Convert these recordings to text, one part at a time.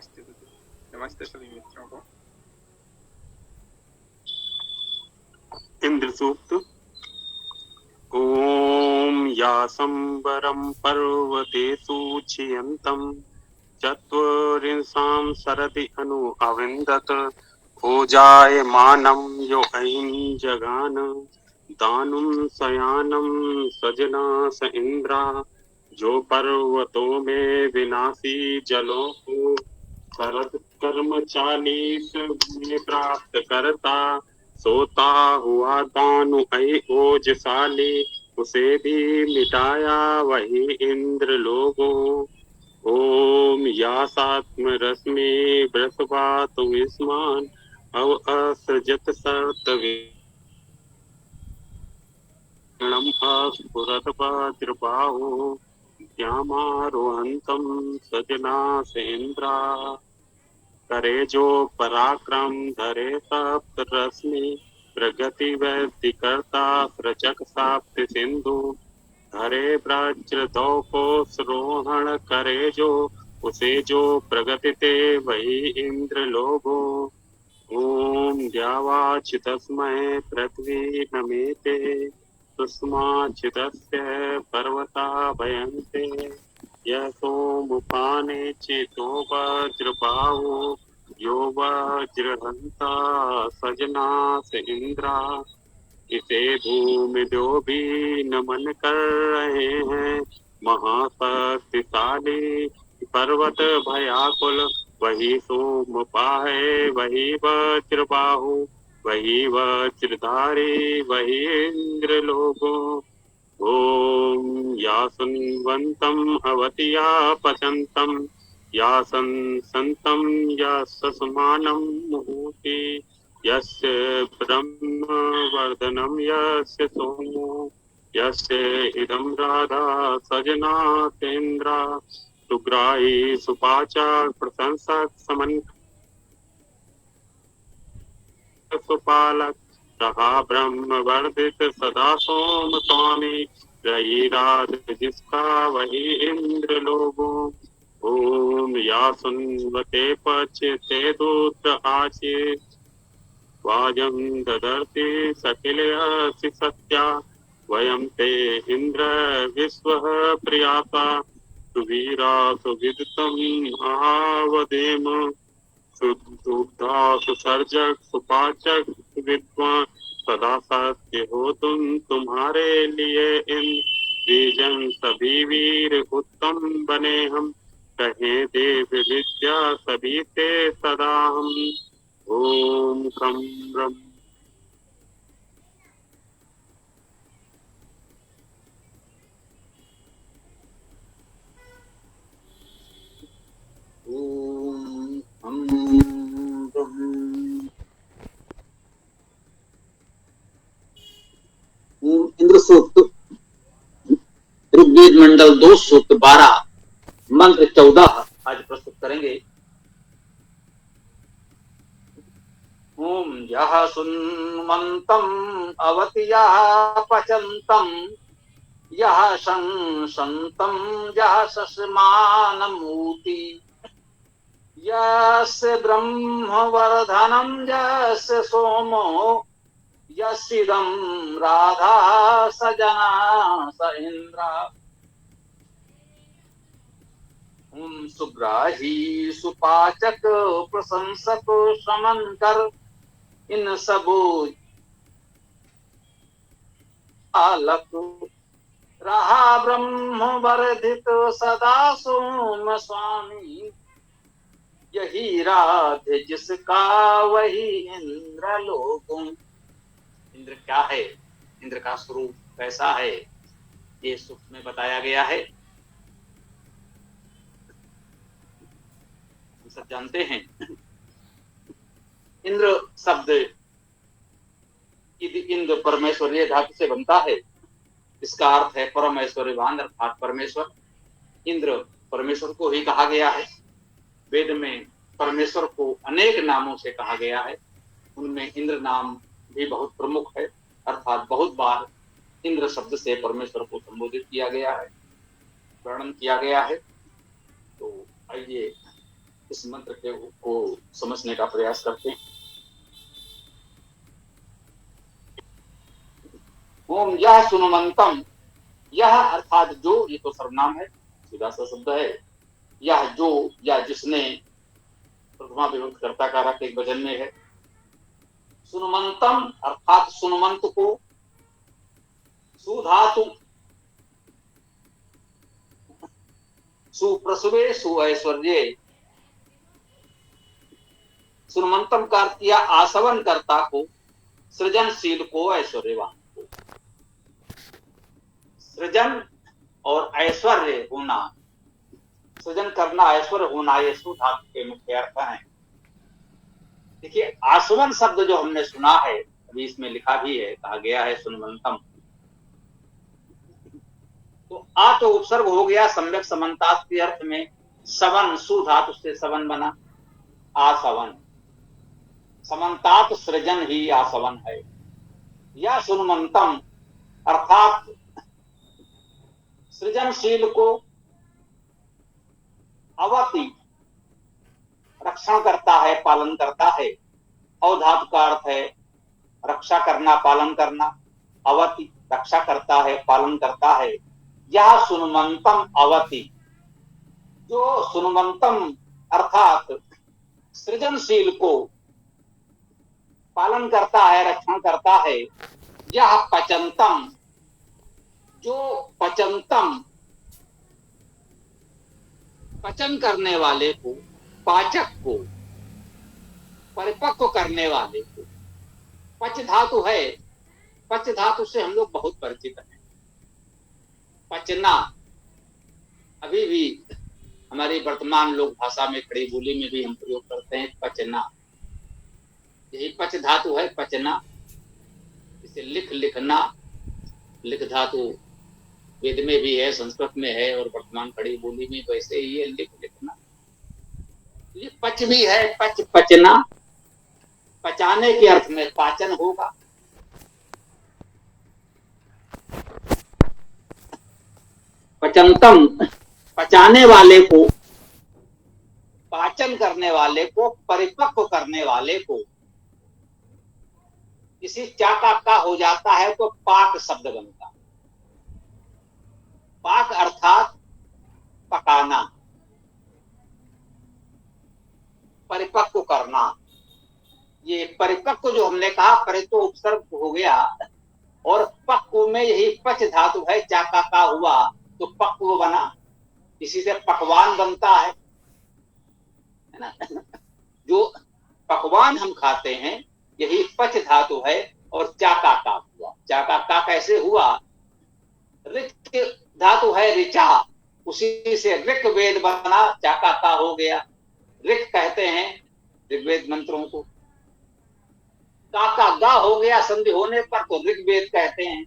नमस्ते दीदी। नमस्ते सभी मित्रों को। इंद्र सूक्त। ओम यासंबरं पर्वतेषु छियन्तं चत्वरिंसां सरदि अनु अविन्दत ओजायमानं यो ऐं जगान दानुं शयानं सजना स इंद्रा जो पर्वतों में विनाशी जलों को शरद कर्म 40 में प्राप्त करता सोता हुआ दानु ऐ ओजसाली उसे भी मिटाया वही इंद्र लोगों। ओम यासात्म रश्मि बृहस्पत विस्मान अव असृजत सतविणम अस्फुरत वज्रबाहु द्यामारोहन्तं सजना सेन्द्रा करे जो पराक्रम धरे सप्त रश्मि प्रगति वैद्य करता प्रचक साप्त सिंधु धरे वज्र दौ रोहण करे जो उसे जो प्रगति ते वही इंद्र लोगो। ओम द्यावाचितस्मै पृथ्वी नमेते सुष्माचितस्य पर्वता भयन्ते सोमुपाने चेतो वज्रबाहु यो वज्रहंता सजना से इंद्रा इसे भूमि जो भी नमन कर रहे हैं महाशक्तिशाली पर्वत भयाकुल वही सोमपा है वही वज्रबाहु वही वज्रधारी वही इंद्र लोगों। ओम यासन्वन्तम् अवतिया पचन्तं यासन् सन्तं यशस्मानं मुहूति यस्य ब्रह्मवर्धनं यस्य सोमो यस्य इदं राधा सजना तेन्द्रा सुग्राही सुपाचा प्रशंसक समन सुपालक रहा ब्रह्म वर्धित सदा सोम स्वामी रही राज जिसका वही इंद्र लोगों। ओम या सुनवते पच्यते दूत आचे वाजं ददर्ति सकिलयसि सत्या वयं ते इंद्र विश्वः प्रियाता सुवीरा सुविदितं आवदेम सुदुग्धा सुसर्जक सुपाचक विद्वान सदा सत्य हो तुम तुम्हारे लिए इन बीजन सभी वीर उत्तम बने हम कहे देव विद्या सभी ते सदा हम। ओम खम ब्रह्म ओम हम ब्रह्म। ओम इंद्र सूक्त ऋग्वेद मंडल 2 सूक्त 12 मंत्र 14 आज प्रस्तुत करेंगे। ओम यह सुन्वन्तम् अवतिया पचन्तं यह शंसन्तं यह शस्मानमूति यस्य ब्रह्मवर्धनं यस्य सोमो यस्सिदं राधा सजना स इंद्रा। सुग्राही सुपाचक प्रशंसक समन कर इन सबो आलक रहा ब्रह्म वर्धित सदा सोम स्वामी यही राधे जिसका वही इंद्र लोगों। इंद्र क्या है, इंद्र का स्वरूप कैसा है, ये सूक्त में बताया गया है। हम सब जानते हैं इंद्र शब्द इंद्र परमेश्वरीय धातु से बनता है। इसका अर्थ है परमेश्वरवान अर्थात परमेश्वर। इंद्र परमेश्वर को ही कहा गया है। वेद में परमेश्वर को अनेक नामों से कहा गया है, उनमें इंद्र नाम भी बहुत प्रमुख है, अर्थात बहुत बार इंद्र शब्द से परमेश्वर को संबोधित किया गया है, वर्णन किया गया है। तो आइए इस मंत्र को समझने का प्रयास करते हैं। ओम यह सुनुमंतम, यह अर्थात जो, ये तो सर्वनाम है, सीधा सा शब्द है। यह जो या जिसने, प्रथमा विभक्त कर्ता कारक एक वचन में है। सुनुमंतम अर्थात सुनुमंत को, सुधातु, सुप्रसवे सुऐश्वर्ये, सुनुमंतम का अर्थ किया आसवन कर्ता को, सृजनशील को, ऐश्वर्यवान को। सृजन और ऐश्वर्य होना, सृजन करना, ऐश्वर्य होना, ये सु धातु के मुख्य अर्थ हैं। देखिए आसवन शब्द जो हमने सुना है, अभी इसमें लिखा भी है, कहा गया है सुनुमंतम, तो आ तो उपसर्ग हो गया सम्यक समन्तात के अर्थ में। सवन, सु धातु से सवन बना, आसवन, समन्तात सृजन ही आसवन है। या सुनुमंतम अर्थात सृजनशील को, अवति रक्षण करता है, पालन करता है। अवधातु का अर्थ है रक्षा करना, पालन करना। अवति रक्षा करता है, पालन करता है। यह सुनुमंतम अवति, जो सुनुमंतम अर्थात सृजनशील को पालन करता है, रक्षण करता है। यह पचंतम, जो पचंतम पचन करने वाले को, पाचक को, परिपक्व करने वाले को। पच धातु है, पच धातु से हम लोग बहुत परिचित हैं। पचना अभी भी हमारी वर्तमान लोक भाषा में, खड़ी बोली में भी हम प्रयोग करते हैं, पचना। यही पच धातु है, पचना। इसे लिख, लिखना, लिख धातु वेद में भी है, संस्कृत में है, और वर्तमान खड़ी बोली में वैसे ही है, लिख, लिखना। ये पच भी है, पच, पचना, पचाने के अर्थ में पाचन होगा। पचंतम पचाने वाले को, पाचन करने वाले को, परिपक्व करने वाले को। इसी चाका का हो जाता है तो पाक शब्द बनता। पाक अर्थात पकाना, परिपक्व करना। ये परिपक्व जो हमने कहा, परितो उपसर्ग हो गया, और पक्व में यही पच धातु है, चाका का हुआ तो पक्व बना। इसी से पकवान बनता है ना। जो पकवान हम खाते हैं यही पच धातु है, और चाका का हुआ। चाका का कैसे हुआ? ऋक धातु है, ऋचा, उसी से ऋक वेद बना, चाका का हो गया। ऋक कहते हैं ऋग्वेद मंत्रों को। का गा हो गया संधि होने पर तो ऋग्वेद कहते हैं।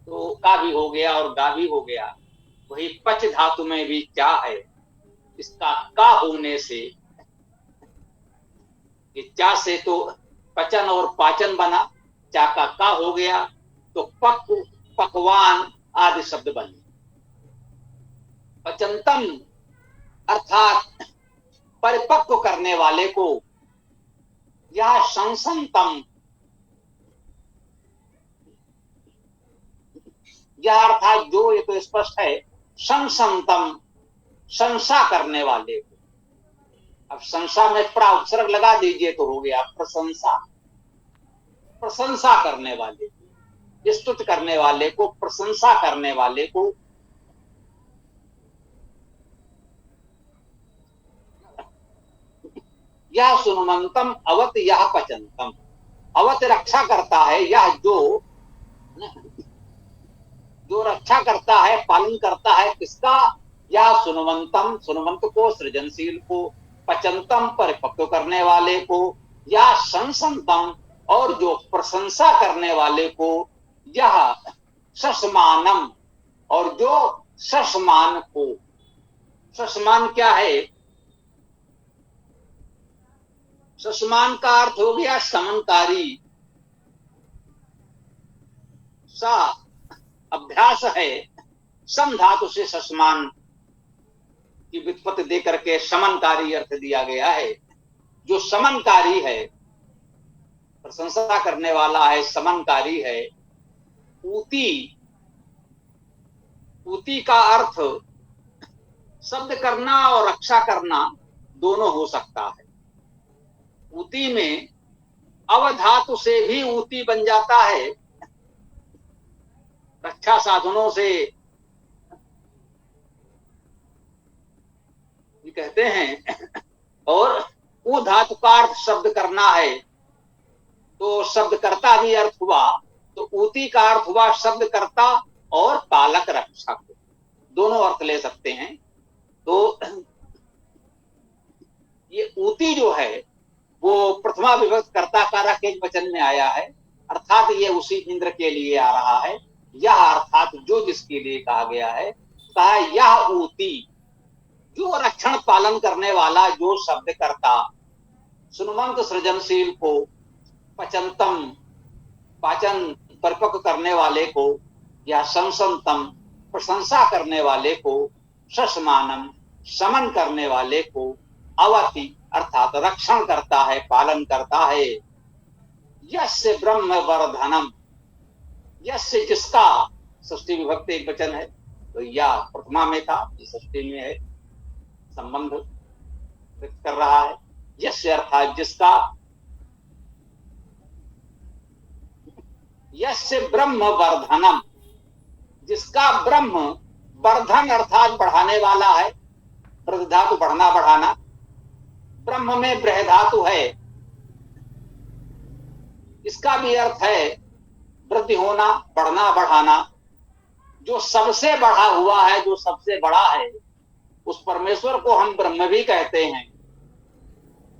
तो का भी हो गया और गा भी हो गया। वही पच धातु में भी चा है। इसका का होने से, चा से तो पचन और पाचन बना, चा का हो गया तो पक, पकवान आदि शब्द बने। पचंतम अर्थात परिपक्व करने वाले को, या संसंतम, यह अर्थात जो, ये तो स्पष्ट है, संसंतम संसा करने वाले को। अब संसा में प्रा उपसर्ग लगा दीजिए तो हो गया प्रशंसा। प्रशंसा करने वाले को, स्तुति करने वाले को, प्रशंसा करने वाले को। यह सुनुमंतम अवत यह पचंतम, अवत रक्षा करता है, यह जो रक्षा करता है, पालन करता है, किसका? या सुनुमंतम, सुनुमंत को, सृजनशील को, पचंतम परिपक्व करने वाले को, या संसंतम और जो प्रशंसा करने वाले को, यह सस्मानम और जो सस्मान को। सस्मान क्या है? सस्मान का अर्थ हो गया समनकारी। सा अभ्यास है, सम धातु से सस्मान की व्युत्पत्ति दे करके शमनकारी अर्थ दिया गया है। जो शमनकारी है, प्रशंसा करने वाला है, समनकारी है। ऊती, ऊती का अर्थ शब्द करना और रक्षा करना दोनों हो सकता है। ऊती में अवधातु से भी ऊती बन जाता है, रक्षा साधनों से कहते हैं। और वो धातु का अर्थ शब्द करना है, तो शब्द कर्ता भी अर्थ हुआ, तो ऊती का अर्थ हुआ शब्द कर्ता और पालक रक्षक, दोनों अर्थ ले सकते हैं। तो ये ऊती जो है वो प्रथमा विभक्त कर्ता कारक एक वचन में आया है, अर्थात ये उसी इंद्र के लिए आ रहा है। यह अर्थात जो जिसके लिए कहा गया है, कहा यह ऊती जो रक्षण पालन करने वाला, जो शब्द करता, सुनमंत सृजनशील को, पचंतम पाचन परिपक्व करने वाले को, या संसंतम प्रशंसा करने वाले को, शशमानम समन करने वाले को, अवति अर्थात रक्षण करता है, पालन करता है। यस्य ब्रह्म वर्धनम, यस्य जिसका, षष्ठी विभक्ति एक वचन है, तो या प्रथमा में था, षष्ठी में है, संबंध व्यक्त कर रहा है। यस्य अर्थात जिसका, यस्य ब्रह्म वर्धनम, जिसका ब्रह्म वर्धन अर्थात बढ़ाने वाला है। वृद्ध धातु बढ़ना बढ़ाना, ब्रह्म में बृह धातु है, इसका भी अर्थ है वृद्धि होना, बढ़ना बढ़ाना। जो सबसे बढ़ा हुआ है, जो सबसे बड़ा है, उस परमेश्वर को हम ब्रह्म भी कहते हैं।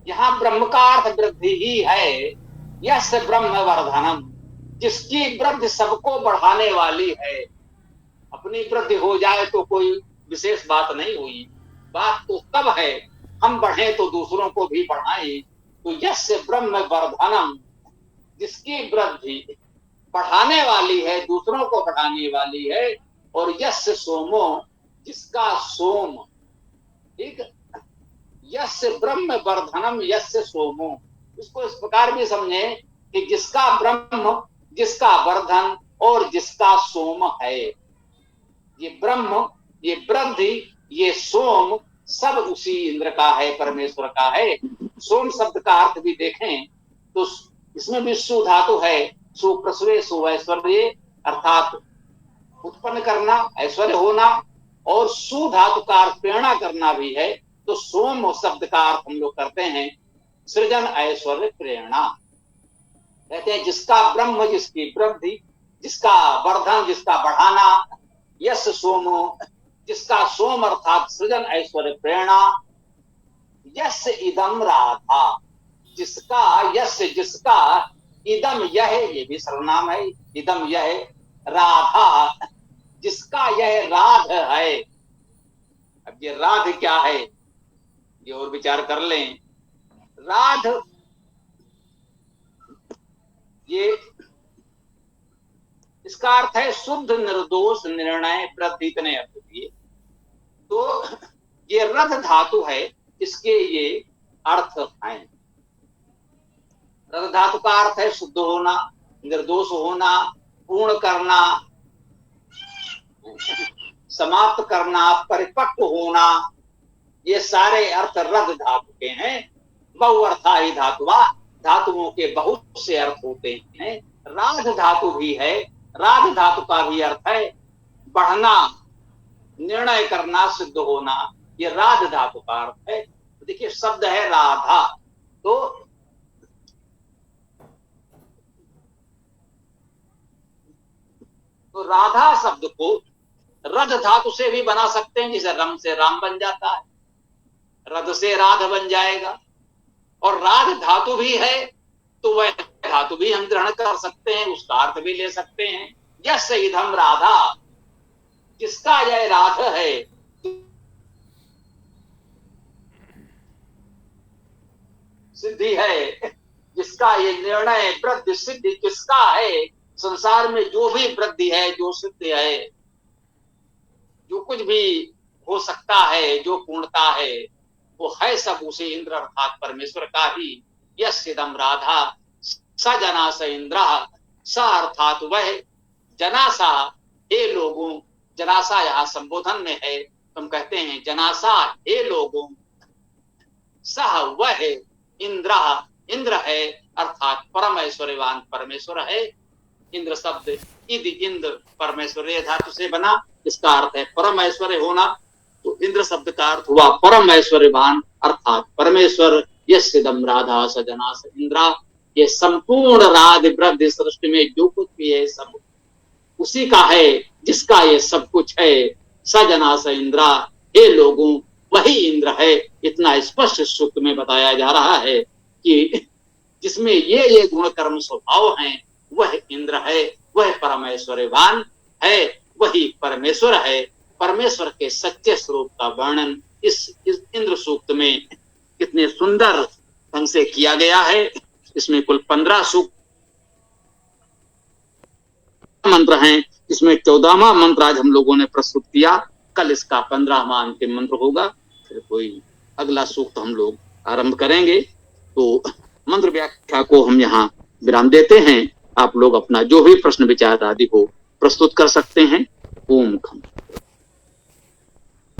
यहां ब्रह्म का अर्थ वृद्धि ही है। यस ब्रह्म वर्धनम, जिसकी वृद्धि सबको बढ़ाने वाली है। अपनी वृद्धि हो जाए तो कोई विशेष बात नहीं हुई, बात तो तब है हम बढ़े तो दूसरों को भी बढ़ाएं। तो यस ब्रह्म वर्धनम, जिसकी वृद्धि बढ़ाने वाली है, दूसरों को बढ़ाने वाली है। और यस सोमो, जिसका सोम, ठीक, यस ब्रह्म वर्धनम यस्य सोमो, इसको इस प्रकार भी समझे कि जिसका ब्रह्म, जिसका वर्धन और जिसका सोम है। ये ब्रह्म, ये वृद्धि, ये सोम सब उसी इंद्र का है, परमेश्वर का है। सोम शब्द का अर्थ भी देखें तो इसमें भी सु धातु है, सुप्रसवे सुऐश्वर्य अर्थात उत्पन्न करना, ऐश्वर्य होना, और सु धातु का अर्थ प्रेरणा करना भी है। तो सोम शब्द का अर्थ हम लोग करते हैं सृजन, ऐश्वर्य, प्रेरणा। कहते हैं जिसका ब्रह्म, जिसकी वृद्धि, जिसका वर्धन, जिसका बढ़ाना, यस सोमो, जिसका सोम अर्थात सृजन, ऐश्वर्य, प्रेरणा। यस इदम राधा, जिसका, यस जिसका, इदम यह, ये भी सर्वनाम है, इदम यह, राधा जिसका यह राध है। अब ये राध क्या है, ये और विचार कर लें। राध, ये इसका अर्थ है शुद्ध, निर्दोष, निर्णय, वृद्धि, इतने अर्थ दिए। तो ये रथ धातु है, इसके ये अर्थ हैं। रथ धातु का अर्थ है शुद्ध होना, निर्दोष होना, पूर्ण करना, समाप्त करना, परिपक्व होना। ये सारे अर्थ रथ धातु के हैं। बहुअर्था ही धातुआ, धातुओं के बहुत से अर्थ होते हैं। राध धातु भी है, राध धातु का भी अर्थ है बढ़ना, निर्णय करना, सिद्ध होना। ये राध धातु का अर्थ है। तो देखिए शब्द है राधा, तो राधा शब्द को रध धातु से भी बना सकते हैं, जैसे रम से राम बन जाता है, रध से राध बन जाएगा। और राध धातु भी है, तो वह धातु भी हम ग्रहण कर सकते हैं, उसका अर्थ भी ले सकते हैं। यस इधम राधा, जिसका यह राध है। सिद्धि है, जिसका ये निर्णय, वृद्धि, सिद्धि किसका है। संसार में जो भी वृद्धि है, जो सिद्धि है, जो कुछ भी हो सकता है, जो पूर्णता है, वो है सब उसे इंद्र अर्थात परमेश्वर का ही। यस्यदम राधा स जना स इंद्र, स अर्थात वह, जनासा हे लोगों, जनासा यहाँ संबोधन में है, हम कहते हैं जनासा हे लोगों, सह वह, इंद्र इंद्र है अर्थात परम ऐश्वर्यवान परमेश्वर है। इंद्र शब्द इद इंद्र परमेश्वर धातु से बना, इसका अर्थ है परम ऐश्वर्य होना। तो इंद्र शब्द का अर्थ हुआ परम ऐश्वर्यवान अर्थात परमेश्वर। यस्यदम राधा सजना स इंद्रा, ये संपूर्ण राध वृद्धि सृष्टि में जो कुछ भी है सब उसी का है, जिसका ये सब कुछ है। सजना स इंद्रा, हे लोगों, वही इंद्र है। इतना स्पष्ट सूक्त में बताया जा रहा है कि जिसमें ये गुण कर्म स्वभाव हैं, वह इंद्र है, वह परमेश्वरवान है, वही परमेश्वर है। परमेश्वर के सच्चे स्वरूप का वर्णन इस इंद्र सूक्त में कितने सुंदर ढंग से किया गया है। इसमें कुल 15 सूक्त मंत्र हैं, इसमें 14वां मंत्र आज हम लोगों ने प्रस्तुत किया। कल इसका 15वां अंतिम मंत्र होगा, फिर कोई अगला सूक्त हम लोग आरंभ करेंगे। तो मंत्र व्याख्या को हम यहाँ विराम देते हैं। आप लोग अपना जो भी प्रश्न विचार आदि हो प्रस्तुत कर सकते हैं। ओम खम।